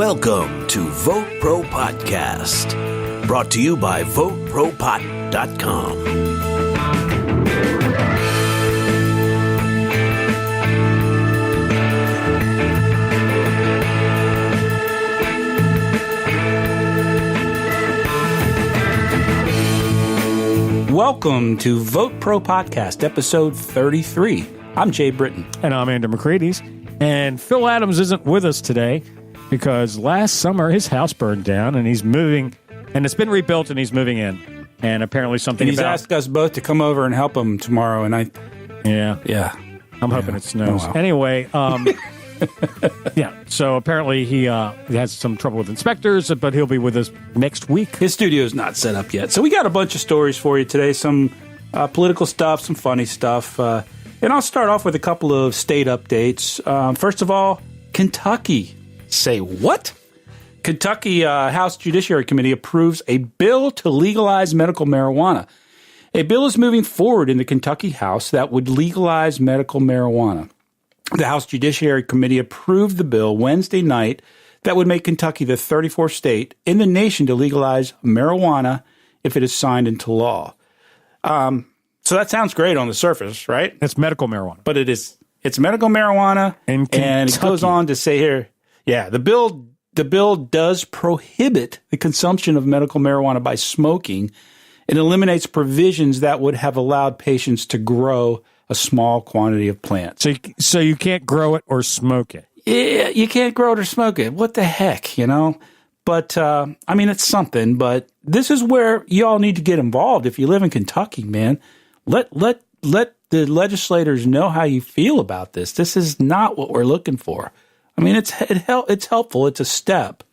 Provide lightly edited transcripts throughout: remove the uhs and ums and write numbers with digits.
Welcome to VoteProPot-Cast, brought to you by VoteProPot.com. Welcome to VoteProPot-Cast, episode 33. I'm Jay Britton. And I'm Andrew McCready's. And Phil Adams isn't with us today because last summer his house burned down and he's moving, and it's been rebuilt and he's moving in. And apparently something and he's asked us both to come over and help him tomorrow, and Yeah. I'm hoping it snows. Oh, wow. Anyway, so apparently he has some trouble with inspectors, but he'll be with us next week. His studio's not set up yet. So we got a bunch of stories for you today, some political stuff, some funny stuff. And I'll start off with a couple of state updates. First of all, Kentucky. Say what? Kentucky House Judiciary Committee approves a bill to legalize medical marijuana. A bill is moving forward in the Kentucky House that would legalize medical marijuana. The House Judiciary Committee approved the bill Wednesday night that would make Kentucky the 34th state in the nation to legalize marijuana if it is signed into law. So that sounds great on the surface, right? It's medical marijuana. But it's medical marijuana. And it goes on to say here, the bill does prohibit the consumption of medical marijuana by smoking. It eliminates provisions that would have allowed patients to grow a small quantity of plants. So you can't grow it or smoke it. Yeah, you can't grow it or smoke it. What the heck, you know? But, it's something. But this is where you all need to get involved. If you live in Kentucky, man, let the legislators know how you feel about this. This is not what we're looking for. I mean, it's helpful. It's a step.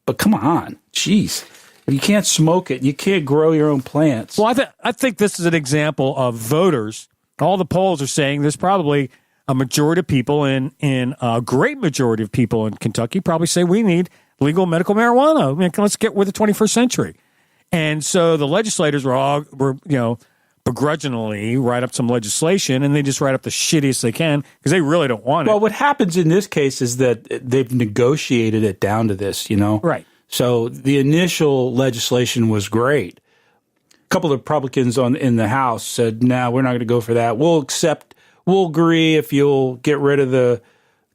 But come on. Jeez. If you can't smoke it, you can't grow your own plants. Well, I think this is an example of voters. All the polls are saying there's probably a majority of people in a great majority of people in Kentucky probably say we need legal medical marijuana. I mean, let's get with the 21st century. And so the legislators were begrudgingly write up some legislation, and they just write up the shittiest they can because they really don't want it. Well, what happens in this case is that they've negotiated it down to this, Right. So the initial legislation was great. A couple of Republicans in the House said, no, we're not going to go for that. We'll agree if you'll get rid of the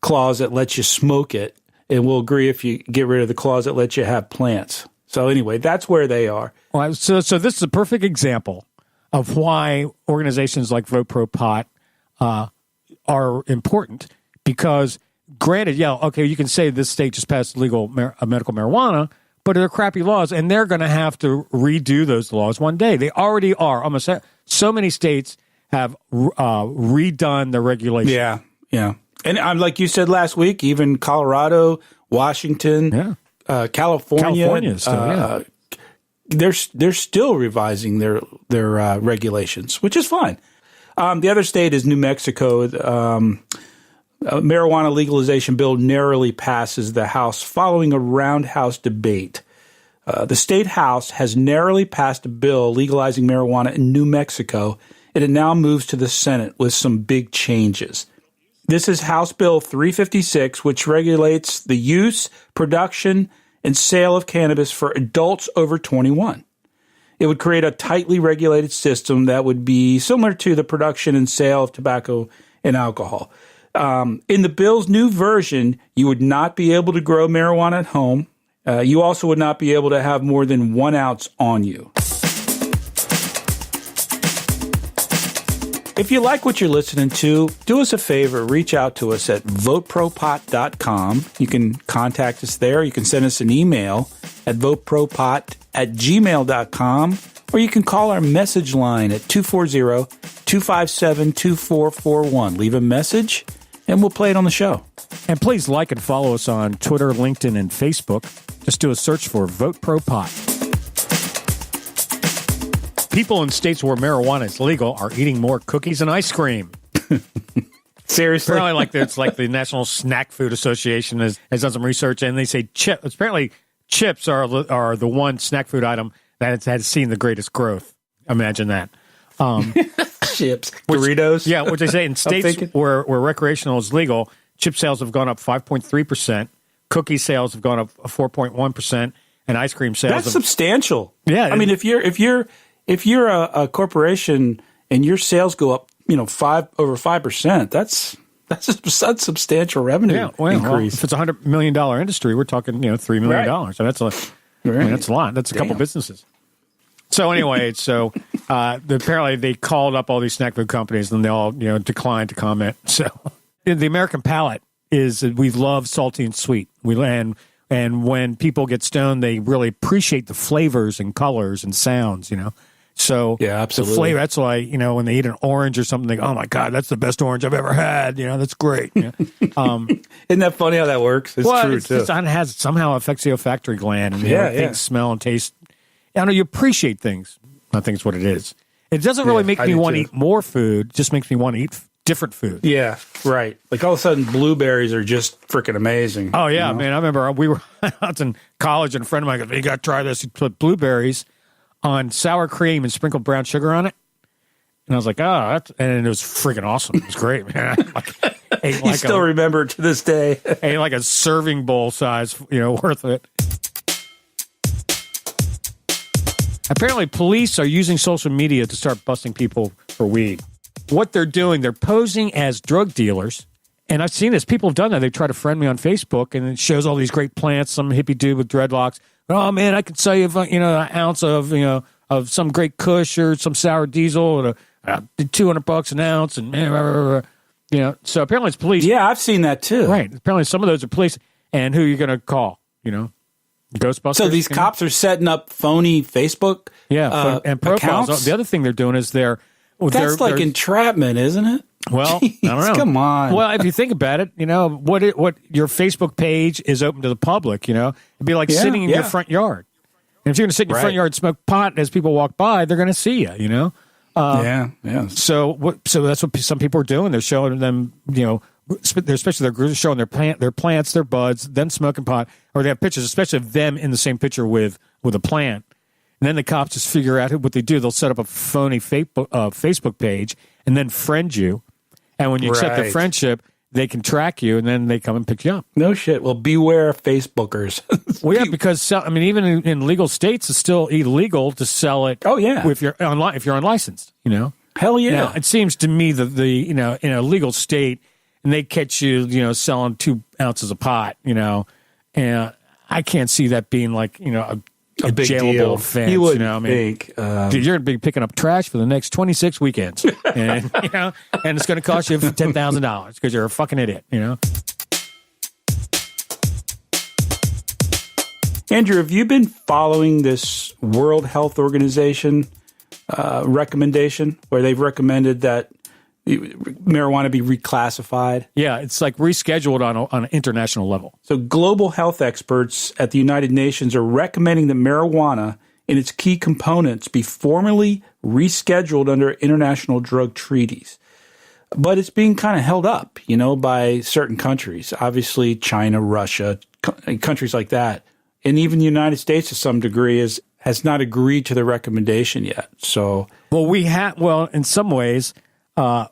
clause that lets you smoke it, and we'll agree if you get rid of the clause that lets you have plants. So anyway, that's where they are. Well, so this is a perfect example of why organizations like VoteProPot are important, because granted, you can say this state just passed legal medical marijuana, but they're crappy laws, and they're going to have to redo those laws one day. They already are. Almost so many states have redone the regulations. Yeah. And like you said last week, even Colorado, Washington, California still, they're still revising their regulations, which is fine. The other state is New Mexico. A marijuana legalization bill narrowly passes the House following a roundhouse debate. The state House has narrowly passed a bill legalizing marijuana in New Mexico, and it now moves to the Senate with some big changes. This is House Bill 356, which regulates the use, production, and sale of cannabis for adults over 21. It would create a tightly regulated system that would be similar to the production and sale of tobacco and alcohol. In the bill's new version, you would not be able to grow marijuana at home. You also would not be able to have more than 1 ounce on you. If you like what you're listening to, do us a favor. Reach out to us at VoteProPot.com. You can contact us there. You can send us an email at VoteProPot@gmail.com. Or you can call our message line at 240-257-2441. Leave a message, and we'll play it on the show. And please like and follow us on Twitter, LinkedIn, and Facebook. Just do a search for VoteProPot. People in states where marijuana is legal are eating more cookies and ice cream. Seriously? Apparently, it's like the National Snack Food Association has done some research, and they say apparently chips are the one snack food item that has seen the greatest growth. Imagine that. Chips, Doritos. Which they say in states where recreational is legal, chip sales have gone up 5.3%. Cookie sales have gone up 4.1%, and ice cream sales. That's substantial. Yeah, I mean, if you're a corporation and your sales go up, over 5%, that's a substantial revenue increase. Well, if it's $100 million industry, we're talking $3 million. Right. So that's that's a lot. That's a couple businesses. So anyway, apparently they called up all these snack food companies and they all declined to comment. So the American palate is we love salty and sweet. And when people get stoned, they really appreciate the flavors and colors and sounds. So yeah, absolutely. The flavor, that's why, when they eat an orange or something, they go, oh my God, that's the best orange I've ever had. That's great. Isn't that funny how that works? It's true, too. It somehow affects the olfactory gland and things smell and taste. I know you appreciate things. I think it's what it is. It doesn't really make me want to eat more food. It just makes me want to eat different food. Yeah, right. Like all of a sudden, blueberries are just freaking amazing. Oh, yeah, man. I remember we were out in college and a friend of mine goes, you got to try this. He put blueberries on sour cream and sprinkled brown sugar on it. And I was like, and it was freaking awesome. It was great, man. You still remember it to this day. Ate like a serving bowl size, worth of it. Apparently, police are using social media to start busting people for weed. What they're doing, they're posing as drug dealers. And I've seen this. People have done that. They try to friend me on Facebook, and it shows all these great plants, some hippie dude with dreadlocks. Oh, man, I can sell you, an ounce of some great Kush or some sour diesel at $200 an ounce. And, so apparently it's police. Yeah, I've seen that too. Right. Apparently some of those are police. And who are you going to call, Ghostbusters? So these cops are setting up phony Facebook and profiles. accounts? The other thing they're doing is they're entrapment, isn't it? Well, Jeez, I don't know. Come on. Well, if you think about it, what your Facebook page is open to the public, it'd be like sitting in your front yard. And if you're going to sit in your front yard and smoke pot as people walk by, they're going to see you, Yeah. So that's what some people are doing. They're showing them, especially their groups, showing their plants, their buds, them smoking pot, or they have pictures, especially of them in the same picture with a plant. And then the cops just figure out what they do. They'll set up a phony Facebook page and then friend you. And when you accept the friendship, they can track you, and then they come and pick you up. No shit. Well, beware Facebookers. Well, yeah, because even in legal states, it's still illegal to sell it. Oh yeah, if you're unlicensed, Hell yeah. Now, it seems to me that in a legal state, and they catch you, selling 2 ounces of pot, and I can't see that being like a big jailable deal. offense. You would think, dude, you're going to be picking up trash for the next 26 weekends, and and it's going to cost you $10,000 because you're a fucking idiot. Andrew, have you been following this World Health Organization recommendation where they've recommended that marijuana be reclassified? Yeah, it's like rescheduled on an international level. So global health experts at the United Nations are recommending that marijuana and its key components be formally rescheduled under international drug treaties. But it's being kind of held up, by certain countries. Obviously, China, Russia, countries like that. And even the United States, to some degree, has not agreed to the recommendation yet. So, in some ways, the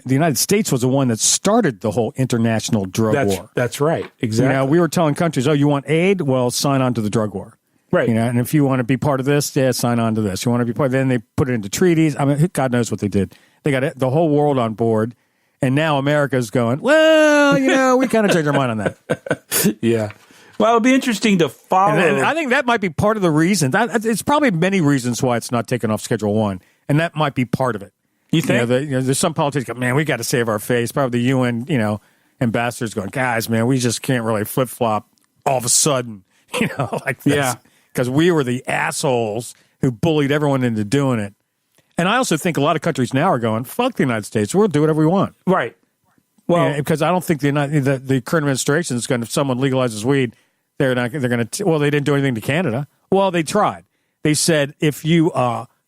United States was the one that started the whole international drug war. That's right. Exactly. We were telling countries, you want aid? Well, sign on to the drug war. Right. And if you want to be part of this, sign on to this. You want to be part of it, then they put it into treaties. I mean, God knows what they did. They got the whole world on board. And now America's going, well, we kind of changed our mind on that. Yeah. Well, it'll be interesting to follow. And I think that might be part of the reason. It's probably many reasons why it's not taken off Schedule 1. And that might be part of it. You think? There's some politicians go, man, we got to save our face. Probably the UN, ambassadors going, guys, man, we just can't really flip-flop all of a sudden, like this. Yeah. Because we were the assholes who bullied everyone into doing it. And I also think a lot of countries now are going, fuck the United States. We'll do whatever we want. Right. Well, because I don't think the current administration is going to, if someone legalizes weed, they're going to, they didn't do anything to Canada. Well, they tried. They said, if you're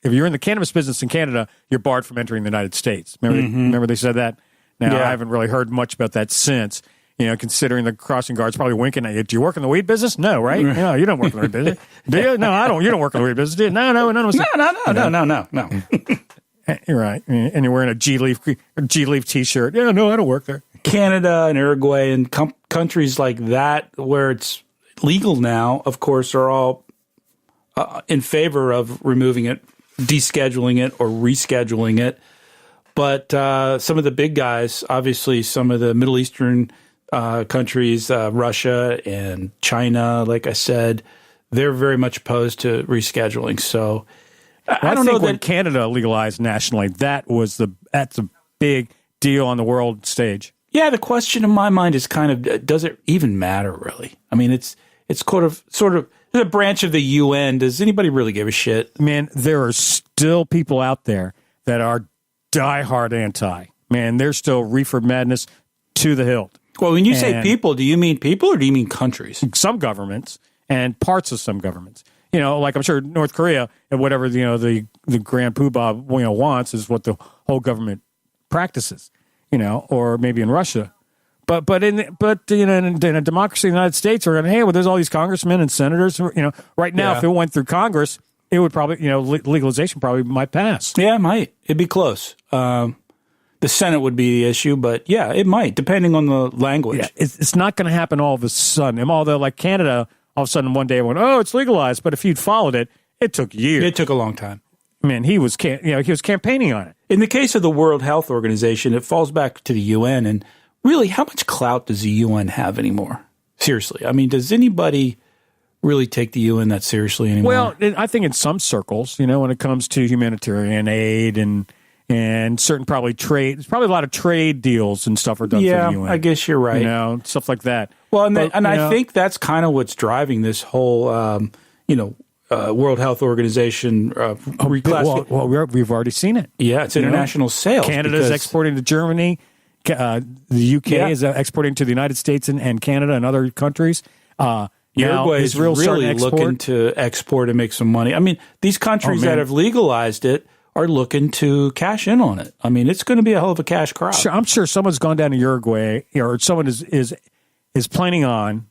in the cannabis business in Canada, you're barred from entering the United States. Remember they said that? Now, I haven't really heard much about that since, considering the crossing guards probably winking at you. Do you work in the weed business? No, right? No, you don't work in the weed business. Do you? No, I don't. You don't work in the weed business, do you? No. You're right. And you're wearing a G Leaf T-shirt. Yeah, no, I don't work there. Canada and Uruguay and countries like that where it's legal now, of course, are all in favor of removing it, descheduling it, or rescheduling it. But some of the big guys, obviously some of the Middle Eastern countries, Russia and China, like I said, they're very much opposed to rescheduling. So I don't know when Canada legalized nationally, that's a big deal on the world stage. Yeah, the question in my mind is kind of, does it even matter really? I mean, it's sort of a branch of the UN. Does anybody really give a shit? Man, there are still people out there that are diehard anti. Man, they're still reefer madness to the hilt. Well, when you say people, do you mean people or do you mean countries? Some governments and parts of some governments. You know, like I'm sure North Korea and whatever, you know, the Grand Poobah, wants is what the whole government practices, you know, or maybe in Russia. But in a democracy in the United States, we're going, hey, well, there's all these congressmen and senators, you know, right now, if it went through Congress, it would probably, you know, legalization probably might pass. Yeah, it might. It'd be close. The Senate would be the issue, but yeah, it might, depending on the language. Yeah, it's not going to happen all of a sudden. And although, like Canada, all of a sudden one day went, oh, it's legalized. But if you'd followed it, it took years. It took a long time. Man, he was campaigning on it. In the case of the World Health Organization, it falls back to the UN. And really, how much clout does the UN have anymore? Seriously. I mean, does anybody really take the UN that seriously anymore? Well, I think in some circles, you know, when it comes to humanitarian aid and certain probably trade, there's probably a lot of trade deals and stuff are done for the UN. I guess you're right. You know, stuff like that. Well, and I think that's kind of what's driving this whole, World Health Organization reclassification. Well, we've already seen it. Yeah, it's international sales. Canada's exporting to Germany. The UK is exporting to the United States and Canada and other countries. Uruguay is really looking to export and make some money. I mean, these countries that have legalized it are looking to cash in on it. I mean, it's going to be a hell of a cash crop. Sure, I'm sure someone's gone down to Uruguay, or someone is planning on,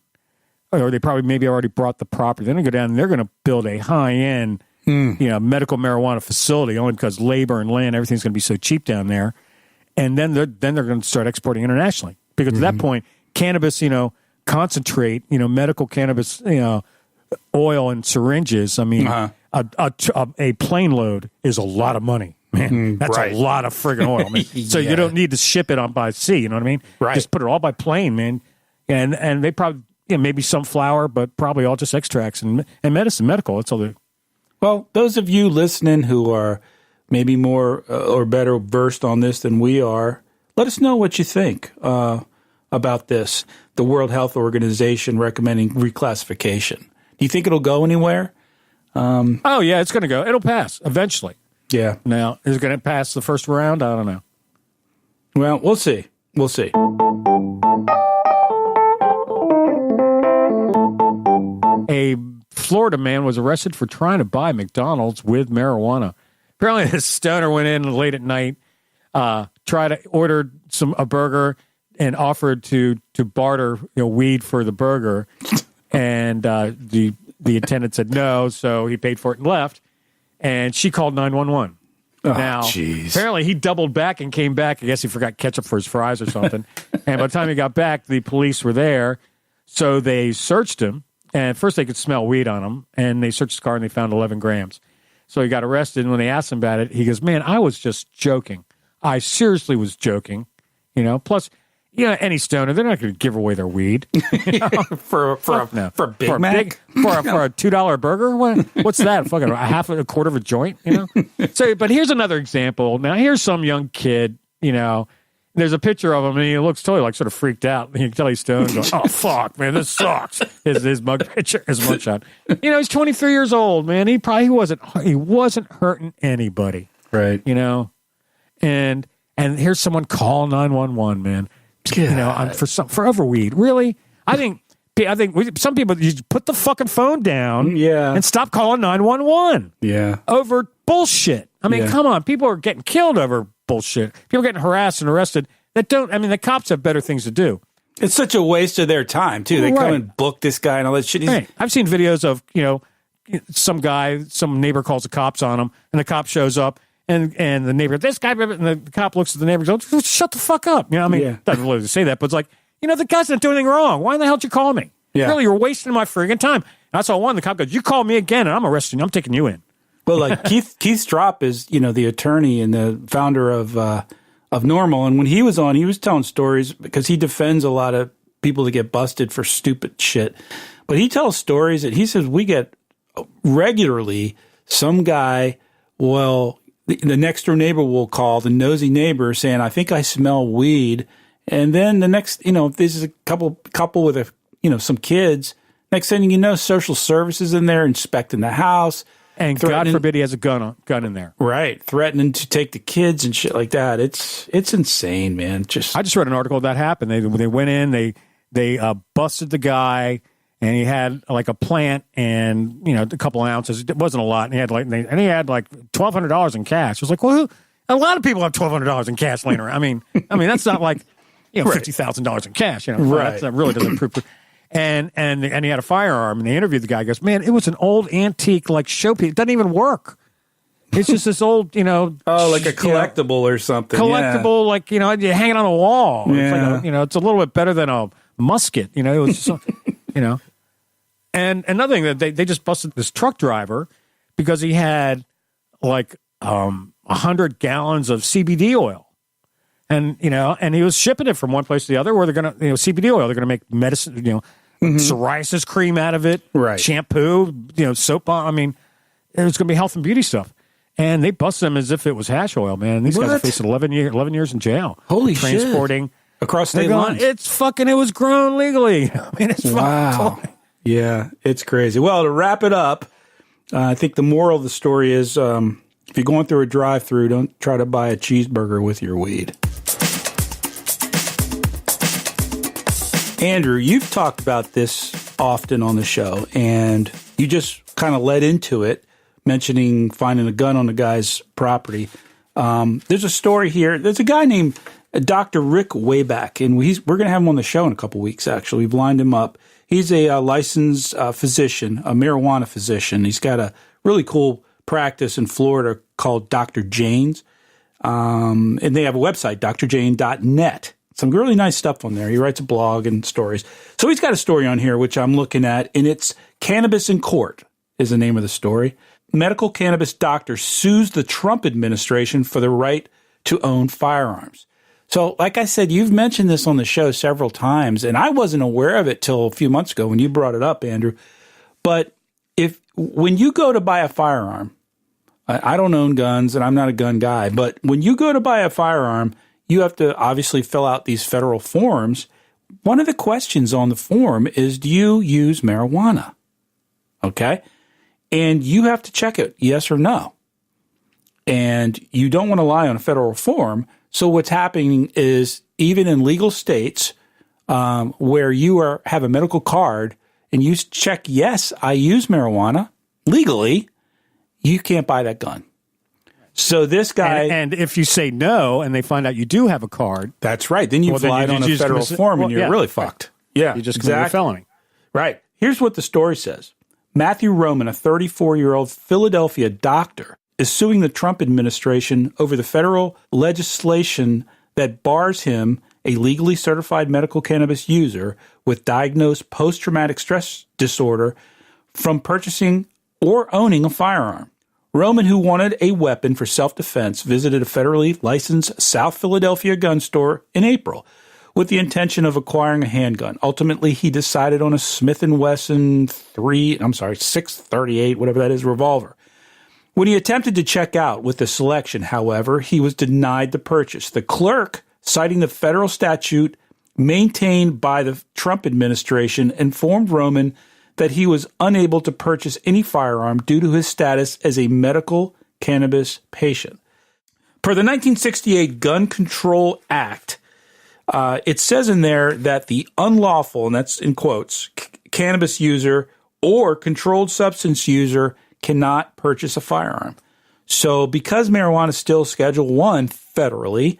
or they probably maybe already bought the property. They're going to go down and they're going to build a high-end, medical marijuana facility only because labor and land, everything's going to be so cheap down there. And then they're going to start exporting internationally because at that point, cannabis, concentrate, medical cannabis, oil and syringes. I mean, a plane load is a lot of money, man. That's a lot of friggin' oil, man. So you don't need to ship it on by sea. You know what I mean? Right. Just put it all by plane, man. And they probably maybe some flour, but probably all just extracts and medicine, medical. That's all they. Well, those of you listening who are maybe more or better versed on this than we are, let us know what you think about this. The World Health Organization recommending reclassification. Do you think it'll go anywhere? Oh, yeah, it's going to go. It'll pass eventually. Yeah. Now, is it going to pass the first round? I don't know. Well, we'll see. We'll see. A Florida man was arrested for trying to buy McDonald's with marijuana. Apparently, this stoner went in late at night, tried to order a burger, and offered to barter weed for the burger, and the attendant said no, so he paid for it and left. And she called 911. Now, apparently, he doubled back and came back. I guess he forgot ketchup for his fries or something. And by the time he got back, the police were there, so they searched him. And at first, they could smell weed on him, and they searched his car and they found 11 grams. So he got arrested, and when they asked him about it, he goes, "Man, I was just joking. I seriously was joking." Plus, any stoner, they're not going to give away their weed for a Big Mac, for a $2 burger. What's that? Fucking a quarter of a joint, So, but here's another example. Now, here's some young kid. There's a picture of him, and he looks totally sort of freaked out. You can tell he's stoned. Going, "Oh fuck, man, this sucks." His mug picture, his mugshot. He's 23 years old, man. He wasn't hurting anybody, right? And here's someone call 911, man. For overweed, really? I think some people, you put the fucking phone down, and stop calling 911, over bullshit. I mean, come on, people are getting killed over bullshit. People are getting harassed and arrested. The cops have better things to do. It's such a waste of their time too. They come and book this guy and all that shit. I've seen videos of some neighbor calls the cops on him, and the cop shows up. And the neighbor, this guy, and the cop looks at the neighbor and goes, shut the fuck up. You know what I mean? Yeah. Doesn't really say that, but it's like, the guy's not doing anything wrong. Why in the hell did you call me? Yeah. Really, you're wasting my friggin' time. And I saw one, the cop goes, you call me again, and I'm arresting you. I'm taking you in. Well, like Keith Stropp is, the attorney and the founder of Normal. And when he was on, he was telling stories because he defends a lot of people that get busted for stupid shit. But he tells stories that he says we get regularly some guy, the next door neighbor will call the nosy neighbor saying, I think I smell weed. And then the next, if this is a couple with some kids, next thing you know, social services in there inspecting the house. And God forbid he has a gun in there. Right. Threatening to take the kids and shit like that. It's insane, man. I just read an article that happened. They went in, they busted the guy, and he had like a plant and a couple of ounces. It wasn't a lot, and he had like $1,200 in cash. It was like, well, a lot of people have $1,200 in cash laying around. I mean that's not like $50,000 in cash. Right. That really doesn't prove. And he had a firearm, and they interviewed the guy. He goes, man, it was an old antique like showpiece. It doesn't even work. It's just this old, like a collectible or something. Collectible, like you hang it on a wall. Yeah. It's like it's a little bit better than a musket. It was just, And another thing that they just busted this truck driver because he had like 100 gallons of CBD oil. And he was shipping it from one place to the other where they're going to, CBD oil, they're going to make medicine, psoriasis cream out of it, right? Shampoo, soap. I mean, it was going to be health and beauty stuff. And they busted him as if it was hash oil, man. These guys are facing 11 years in jail. Holy transporting shit. Across state lines. It was grown legally. I mean, it's wow. fucking cool. Yeah, it's crazy. Well, to wrap it up, I think the moral of the story is if you're going through a drive-thru, don't try to buy a cheeseburger with your weed. Andrew, you've talked about this often on the show, and you just kind of led into it, mentioning finding a gun on the guy's property. There's a story here. There's a guy named Dr. Rick Wayback, and we're going to have him on the show in a couple weeks, actually. We've lined him up. He's a licensed physician, a marijuana physician. He's got a really cool practice in Florida called Dr. Jane's. And they have a website, drjane.net. Some really nice stuff on there. He writes a blog and stories. So he's got a story on here, which I'm looking at, and it's Cannabis in Court is the name of the story. Medical cannabis doctor sues the Trump administration for the right to own firearms. So, like I said, you've mentioned this on the show several times, and I wasn't aware of it till a few months ago when you brought it up, Andrew. But when you go to buy a firearm, I don't own guns, and I'm not a gun guy, but when you go to buy a firearm, you have to obviously fill out these federal forms. One of the questions on the form is, do you use marijuana? Okay? And you have to check it, yes or no. And you don't want to lie on a federal form. So what's happening is even in legal states where you have a medical card and you check, yes, I use marijuana legally, you can't buy that gun. So this guy... And if you say no and they find out you do have a card... That's right. Then you've lied on a federal form and you're really fucked. Yeah, you just committed a felony. Right. Here's what the story says. Matthew Roman, a 34-year-old Philadelphia doctor, is suing the Trump administration over the federal legislation that bars him, a legally certified medical cannabis user with diagnosed post-traumatic stress disorder, from purchasing or owning a firearm. Roman, who wanted a weapon for self-defense, visited a federally licensed South Philadelphia gun store in April with the intention of acquiring a handgun. Ultimately, he decided on a Smith & Wesson 638, whatever that is, revolver. When he attempted to check out with the selection, however, he was denied the purchase. The clerk, citing the federal statute maintained by the Trump administration, informed Roman that he was unable to purchase any firearm due to his status as a medical cannabis patient. Per the 1968 Gun Control Act, it says in there that the unlawful, and that's in quotes, cannabis user or controlled substance user cannot purchase a firearm. So because marijuana is still Schedule I federally,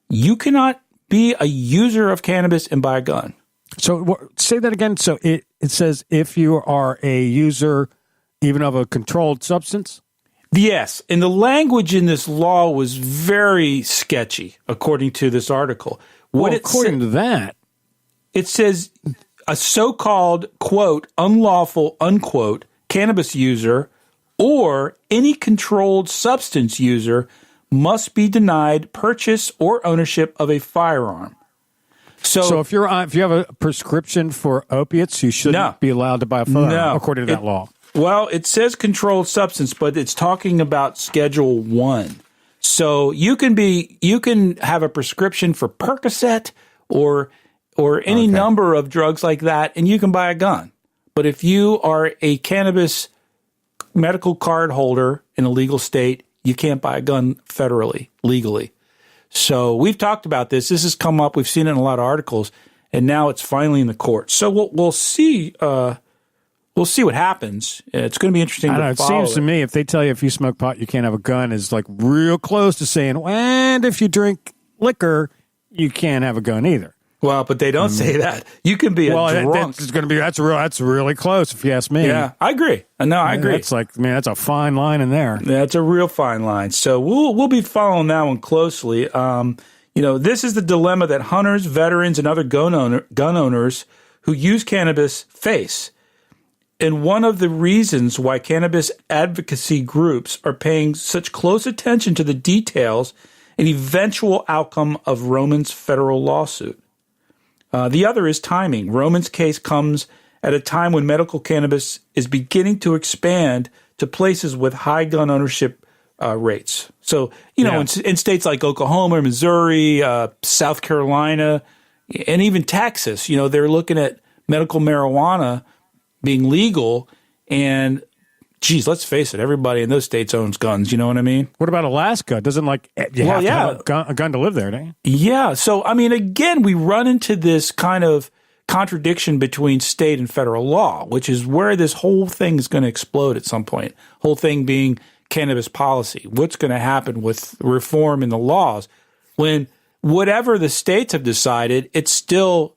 you cannot be a user of cannabis and buy a gun. So say that again. So it says if you are a user even of a controlled substance? Yes, and the language in this law was very sketchy, according to this article. According to that, it says a so-called, quote, unlawful, unquote, cannabis user or any controlled substance user must be denied purchase or ownership of a firearm. So if you have a prescription for opiates, you shouldn't be allowed to buy a firearm, according to that law. Well, it says controlled substance, but it's talking about Schedule 1. So you can have a prescription for Percocet or any number of drugs like that, and you can buy a gun. But if you are a cannabis medical card holder in a legal state, you can't buy a gun federally, legally. So we've talked about this. This has come up. We've seen it in a lot of articles, and now it's finally in the courts. So we'll see. We'll see what happens. It's going to be interesting. I don't know. It seems to me if they tell you if you smoke pot, you can't have a gun is like real close to saying, and if you drink liquor, you can't have a gun either. Well, but they don't say that. You can be a drunk. That's really close if you ask me. Yeah, I agree. No, I agree. That's like, man, that's a fine line in there. That's a real fine line. So we'll be following that one closely. This is the dilemma that hunters, veterans, and other gun owners who use cannabis face. And one of the reasons why cannabis advocacy groups are paying such close attention to the details and eventual outcome of Roman's federal lawsuit. The other is timing. Roman's case comes at a time when medical cannabis is beginning to expand to places with high gun ownership rates. So, in states like Oklahoma, Missouri, South Carolina, and even Texas, they're looking at medical marijuana being legal. And, geez, let's face it, everybody in those states owns guns. You know what I mean? What about Alaska? Doesn't have to have a gun to live there, don't you? Yeah. So, again, we run into this kind of contradiction between state and federal law, which is where this whole thing is going to explode at some point. Whole thing being cannabis policy. What's going to happen with reform in the laws when whatever the states have decided, it's still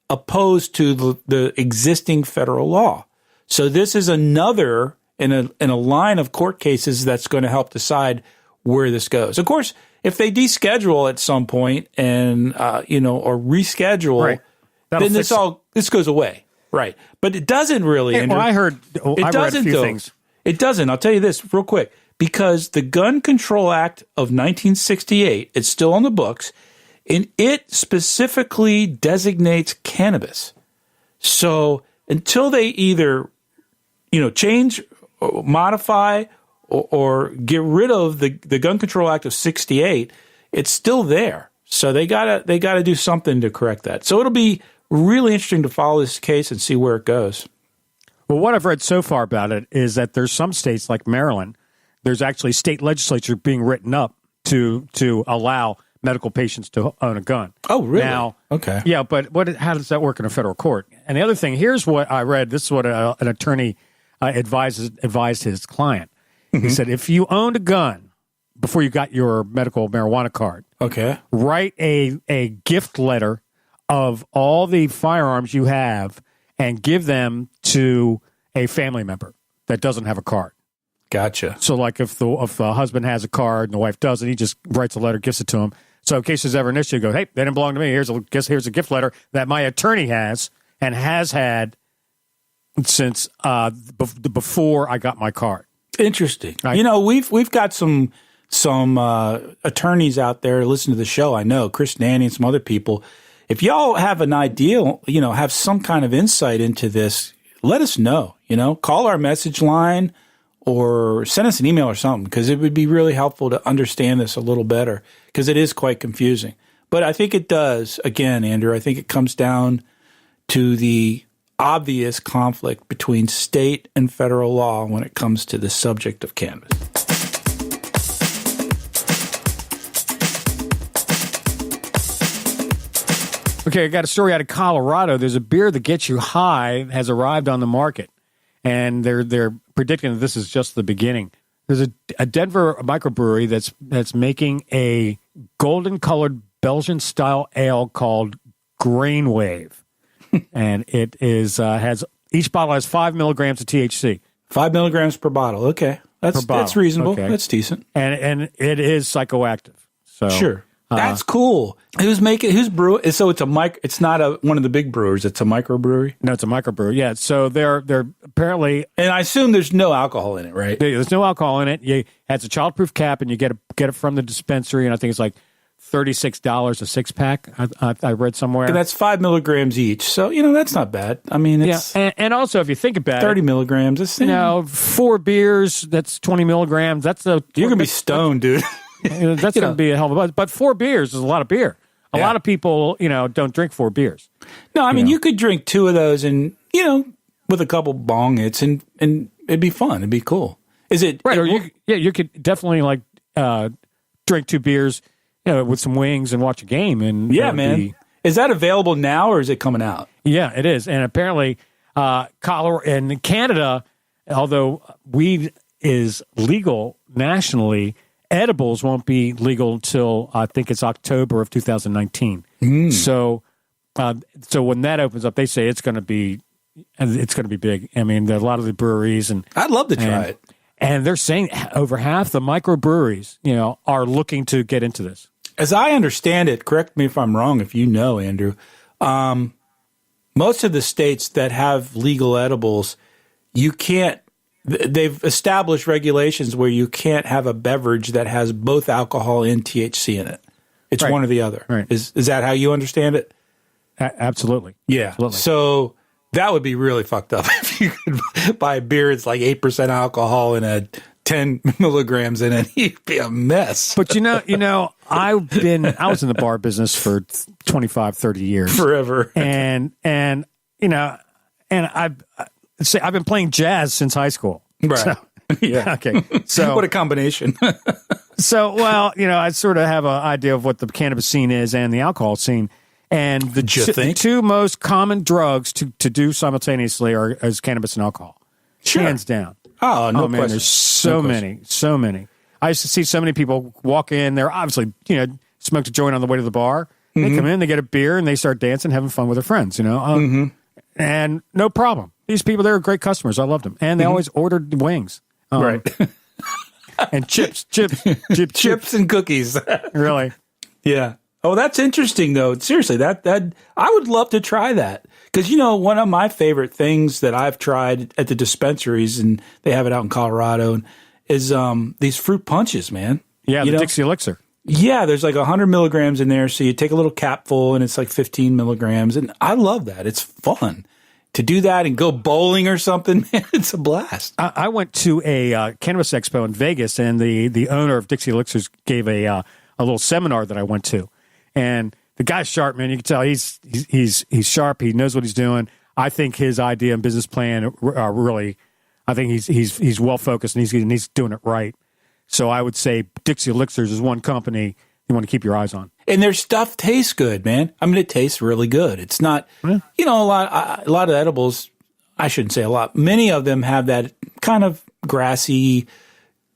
opposed to the existing federal law. So this is another in a line of court cases that's going to help decide where this goes. Of course, if they deschedule at some point and or reschedule, right. then this goes away, right? But it doesn't really. Hey, well, I read a few things. It doesn't. I'll tell you this real quick, because the Gun Control Act of 1968, it's still on the books, and it specifically designates cannabis. So until they either, change, or modify, or get rid of the Gun Control Act of 68, it's still there. So they gotta do something to correct that. So it'll be really interesting to follow this case and see where it goes. Well, what I've read so far about it is that there's some states like Maryland, there's actually state legislature being written up to allow medical patients to own a gun. Oh, really? Now, okay. Yeah, but how does that work in a federal court? And the other thing, here's what I read. This is what an attorney advised his client. Mm-hmm. He said, if you owned a gun before you got your medical marijuana card, okay, write a gift letter of all the firearms you have and give them to a family member that doesn't have a card. Gotcha. So like if the husband has a card and the wife doesn't, he just writes a letter, gives it to him. So in case there's ever an issue, go, hey, they didn't belong to me. Here's a gift letter that my attorney has and has had since before I got my card. Interesting. We've got some attorneys out there listen to the show. I know Chris Nanny and some other people. If y'all have an idea, have some kind of insight into this, let us know. Call our message line or send us an email or something, because it would be really helpful to understand this a little better, because it is quite confusing. But I think it does. Again, Andrew, I think it comes down to the obvious conflict between state and federal law when it comes to the subject of cannabis. Okay, I got a story out of Colorado. There's a beer that gets you high has arrived on the market, and they're predicting that this is just the beginning. There's a Denver microbrewery that's making a golden-colored Belgian-style ale called Grain Wave, and it is has each bottle has 5 milligrams of THC. 5 milligrams per bottle. Okay, That's bottle. reasonable. Okay. That's decent. And it is psychoactive. So Sure. That's cool. Who's brewing? So it's not one of the big brewers. It's a microbrewery. No, it's a microbrew. Yeah. So they're apparently, And I assume there's no alcohol in it, right? there's no alcohol in it. It has a childproof cap, and you get it from the dispensary. And I think it's like $36 a 6-pack. I read somewhere. And that's 5 milligrams each. So, that's not bad. I mean, it's and also if you think about 30 it, milligrams. It's, 4 beers, that's 20 milligrams. You're going to be stoned, dude. That's going to be a hell of a buzz. But 4 beers is a lot of beer. A lot of people, don't drink 4 beers. No, I mean, you could drink 2 of those and, with a couple bong hits and it'd be fun. It'd be cool. Is it? Right. Or you could definitely drink 2 beers, with some wings and watch a game. And man. Is that available now or is it coming out? Yeah, it is. And apparently, Colorado and Canada, although weed is legal nationally, edibles won't be legal until I think it's October of 2019. So when that opens up, they say it's going to be big. I mean, there are a lot of the breweries and I'd love to try it. And they're saying over half the microbreweries, are looking to get into this. As I understand it, correct me if I'm wrong, if you know, Andrew, most of the states that have legal edibles, they've established regulations where you can't have a beverage that has both alcohol and THC in it. It's one or the other. Right. Is that how you understand it? Absolutely. Yeah. Absolutely. So that would be really fucked up if you could buy a beer that's like 8% alcohol and a 10 milligrams in it. You'd be a mess. But I was in the bar business for 25, 30 years. Forever. And I've been playing jazz since high school. Right. So, yeah. Okay. So what a combination. I sort of have an idea of what the cannabis scene is and the alcohol scene. And the 2 most common drugs to do simultaneously is cannabis and alcohol. Sure. Hands down. Oh, no man, question. there's so many. I used to see so many people walk in. They're obviously, smoked a joint on the way to the bar. They come in, they get a beer, and they start dancing, having fun with their friends, And no problem. These people, they're great customers. I loved them. And they always ordered wings. Right. And chips and cookies. Really? Yeah. Oh, that's interesting, though. Seriously, that I would love to try that. Because, one of my favorite things that I've tried at the dispensaries, and they have it out in Colorado, is these fruit punches, man. Yeah, the Dixie Elixir. Yeah, there's like 100 milligrams in there. So you take a little capful, and it's like 15 milligrams. And I love that. It's fun to do that and go bowling or something. Man, it's a blast. I went to a cannabis expo in Vegas, and the owner of Dixie Elixirs gave a little seminar that I went to. And the guy's sharp, man. You can tell he's sharp. He knows what he's doing. I think his idea and business plan really. I think he's well focused and he's doing it right. So I would say Dixie Elixirs is one company you want to keep your eyes on. And their stuff tastes good, man. I mean, it tastes really good. It's not, a lot of edibles. I shouldn't say a lot. Many of them have that kind of grassy,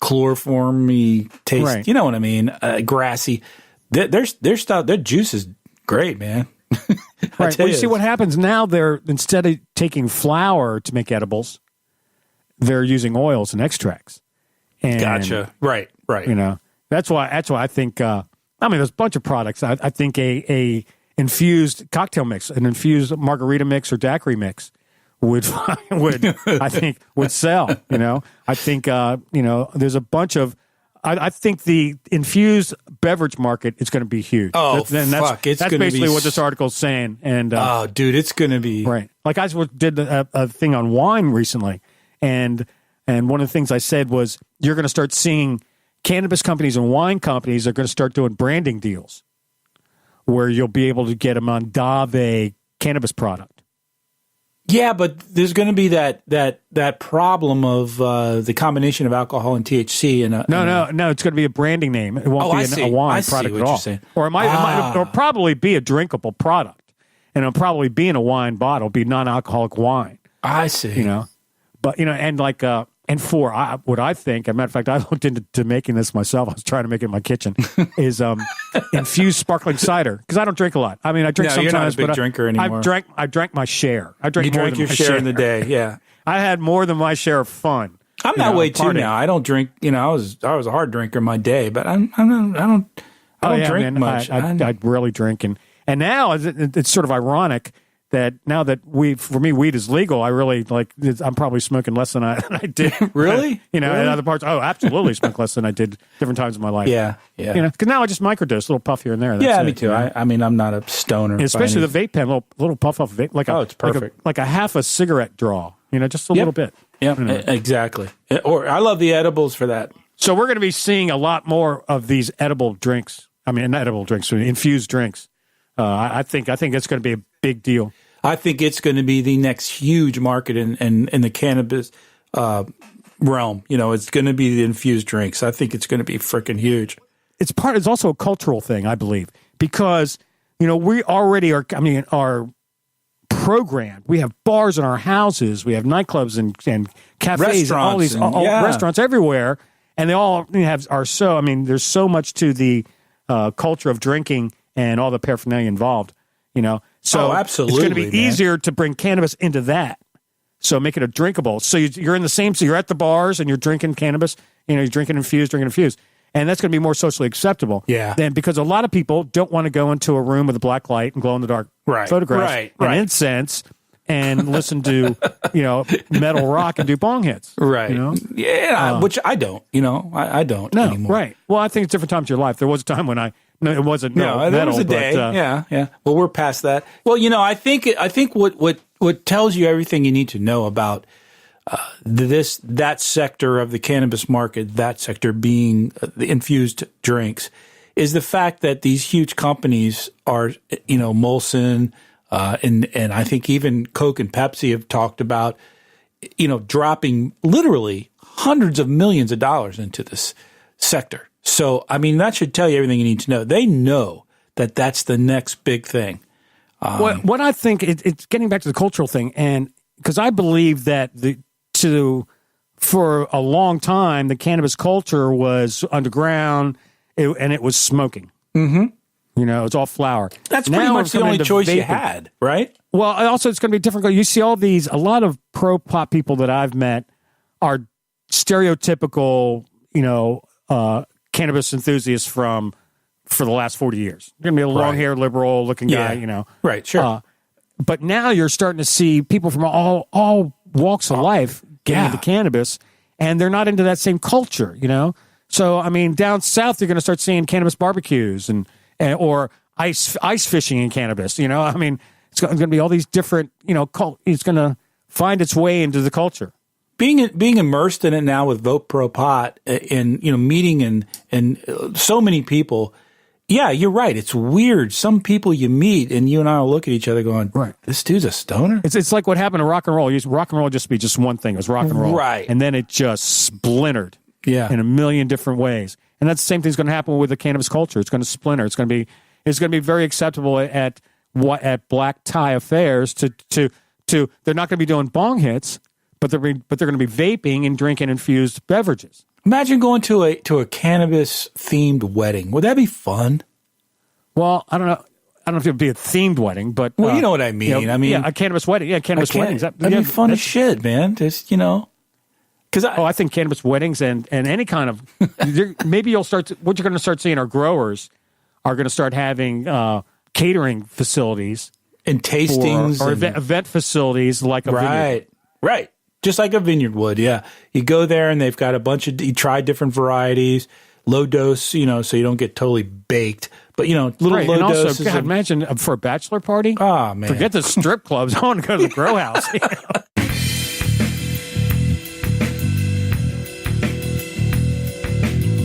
chloroformy taste. Right. You know what I mean? Grassy. Their stuff, their juice is great, man. Right. Well, you see what happens now? They're instead of taking flour to make edibles, they're using oils and extracts. And, gotcha. Right. That's why I think. There's a bunch of products. I think a infused cocktail mix, an infused margarita mix or daiquiri mix would sell. I think there's a bunch of. I think the infused beverage market is going to be huge. Oh, that's basically what this article is saying. And dude, it's going to be right. Like I did a thing on wine recently, and one of the things I said was you're going to start seeing cannabis companies and wine companies are going to start doing branding deals where you'll be able to get them on Dave cannabis product. Yeah, but there's going to be that problem of the combination of alcohol and THC. No, it's going to be a branding name. It won't be a wine product at all. Or it'll probably be a drinkable product, and it'll probably be in a wine bottle, be non-alcoholic wine. I see. But and like what I think, as a matter of fact, I looked into making this myself. I was trying to make it in my kitchen. Is infused sparkling cider because I don't drink a lot. I mean, I drink sometimes, you're not a big drinker anymore. I drank my share. I drank you drank your share in the day. Yeah, I had more than my share of fun. I'm that way too now. I don't drink. I was a hard drinker in my day, but I don't drink much. I rarely drink, and now it's sort of ironic that now that for me weed is legal, I really I'm probably smoking less than I did. Really? In other parts, absolutely smoke less than I did different times in my life. Yeah. Because now I just microdose, a little puff here and there. That's me too. I mean, I'm not a stoner. And especially the vape pen, little puff off vape, it's perfect. Like a half a cigarette draw. Just a little bit. Yeah, exactly. Or I love the edibles for that. So we're going to be seeing a lot more of these edible drinks. I mean, not edible drinks, infused drinks. I think it's going to be a big deal. I think it's going to be the next huge market in the cannabis realm. It's going to be the infused drinks. I think it's going to be freaking huge. It's also a cultural thing, I believe, because we already are programmed. We have bars in our houses, we have nightclubs and cafes, and all these restaurants everywhere, and they all there's so much to the culture of drinking and all the paraphernalia involved. So absolutely, it's going to be easier to bring cannabis into that. So make it a drinkable. So you're in the same. So you're at the bars and you're drinking cannabis. You're drinking infused, and that's going to be more socially acceptable. Yeah. Then because a lot of people don't want to go into a room with a black light and glow in the dark photographs and incense and listen to metal rock and do bong hits. Right. Yeah. Which I don't. I don't anymore. Right. Well, I think it's different times in your life. There was a time when it wasn't metal. There was a day. Yeah. Well, we're past that. Well, I think what tells you everything you need to know about that sector of the cannabis market, that sector being the infused drinks, is the fact that these huge companies are, Molson, and I think even Coke and Pepsi have talked about, dropping literally hundreds of millions of dollars into this sector. So, I mean, that should tell you everything you need to know. They know that that's the next big thing. What I think, it's getting back to the cultural thing, and because I believe that for a long time, the cannabis culture was underground, and it was smoking. Mm-hmm. It's all flower. That's pretty much the only choice you had, right? Well, also it's going to be different. You see a lot of pro-pot people that I've met are stereotypical, cannabis enthusiasts for the last 40 years. You're going to be a long-haired, liberal-looking guy, Right, sure. But now you're starting to see people from all walks of life getting into cannabis, and they're not into that same culture, So, I mean, down south, you're going to start seeing cannabis barbecues or ice fishing in cannabis, I mean, it's going to be all these different, it's going to find its way into the culture. Being immersed in it now with Vote Pro Pot and meeting and so many people, yeah, you're right. It's weird. Some people you meet and you and I will look at each other going, right, this dude's a stoner. It's like what happened to rock and roll. Rock and roll used to be just one thing. It was rock and roll, right? And then it just splintered, in a million different ways. And that's the same thing's going to happen with the cannabis culture. It's going to splinter. It's going to be very acceptable at black tie affairs to they're not going to be doing bong hits. But they're going to be vaping and drinking infused beverages. Imagine going to a cannabis themed wedding. Would that be fun? Well, I don't know. I don't know if it would be a themed wedding, but you know what I mean. A cannabis wedding. Yeah, cannabis weddings. That'd be fun as shit, man. Just because I think cannabis weddings and any kind of maybe you'll start. What you're going to start seeing are growers are going to start having catering facilities and tastings or event facilities like a vineyard. Right. Just like a vineyard would, yeah. You go there and they've got you try different varieties, low dose, so you don't get totally baked. But, little low and also, doses. God, imagine for a bachelor party. Oh, man. Forget the strip clubs. I want to go to the grow house.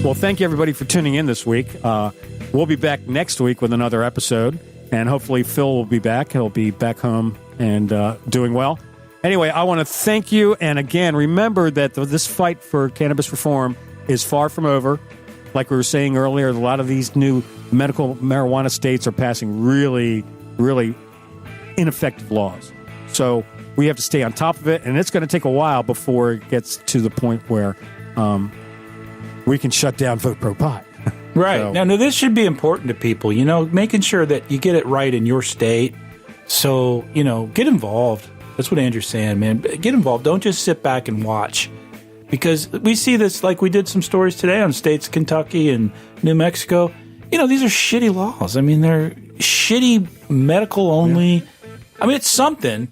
Well, thank you, everybody, for tuning in this week. We'll be back next week with another episode. And hopefully Phil will be back. He'll be back home and doing well. Anyway, I want to thank you. And again, remember that this fight for cannabis reform is far from over. Like we were saying earlier, a lot of these new medical marijuana states are passing really, really ineffective laws. So we have to stay on top of it. And it's going to take a while before it gets to the point where we can shut down Vote Pro Pot. Right. So, now, this should be important to people, making sure that you get it right in your state. So, get involved. That's what Andrew's saying, man. Get involved. Don't just sit back and watch. Because we see this, like we did some stories today on states, Kentucky and New Mexico. You know, these are shitty laws. I mean, they're shitty medical only. Yeah. I mean, it's something,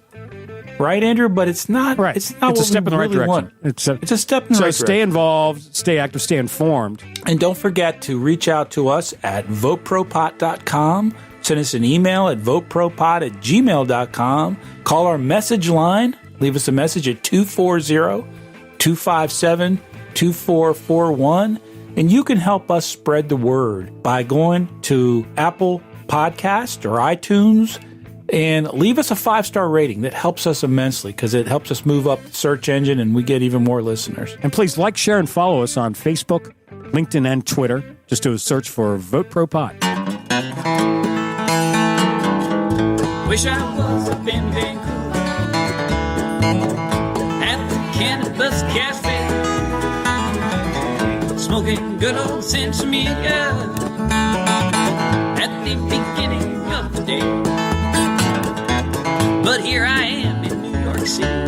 right, Andrew? But it's not. Right. It's not. It's a step in the right direction. It's a step in the right direction. So stay involved, stay active, stay informed, and don't forget to reach out to us at VoteProPot.com. Send us an email at VoteProPot@gmail.com. Call our message line. Leave us a message at 240-257-2441. And you can help us spread the word by going to Apple Podcast or iTunes and leave us a 5-star rating. That helps us immensely because it helps us move up the search engine and we get even more listeners. And please like, share, and follow us on Facebook, LinkedIn, and Twitter. Just do a search for VoteProPot. Wish I was up in Vancouver at the Cannabis Cafe, smoking good old Sensimilla at the beginning of the day. But here I am in New York City,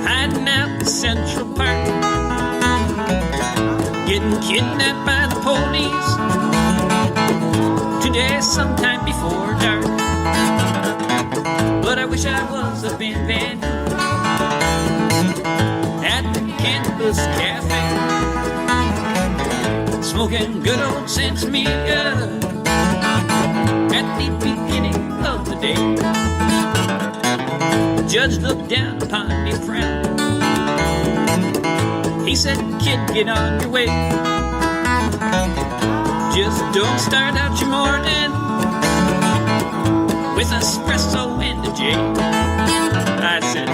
hiding out in Central Park, getting kidnapped by the police today sometime before dark. But I wish I was up in Vancouver at the Cannabis Cafe, smoking good old Sensimilla at the beginning of the day. The judge looked down upon me, frowned. He said, "Kid, get on your way. Just don't start out your morning with espresso and a J." I said,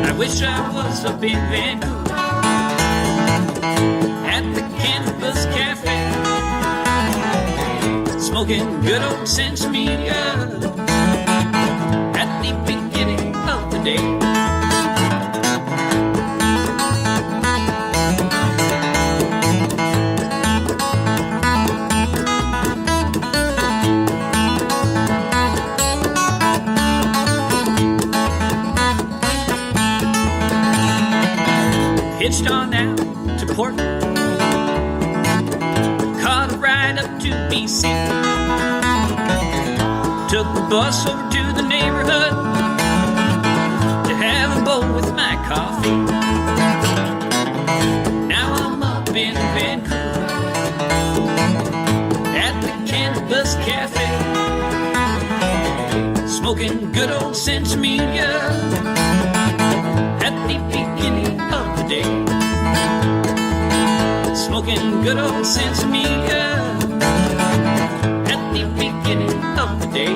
I wish I was up in Vancouver at the Cannabis Cafe, smoking good old Sensimilla at the beginning of the day. Hitched on out to Portland, caught a ride up to BC, took the bus over to the neighborhood to have a bowl with my coffee. Now I'm up in Vancouver at the Cannabis Cafe, smoking good old Sensimilla at the beginning of the day. Smoking good old Sensimilla at the beginning of the day.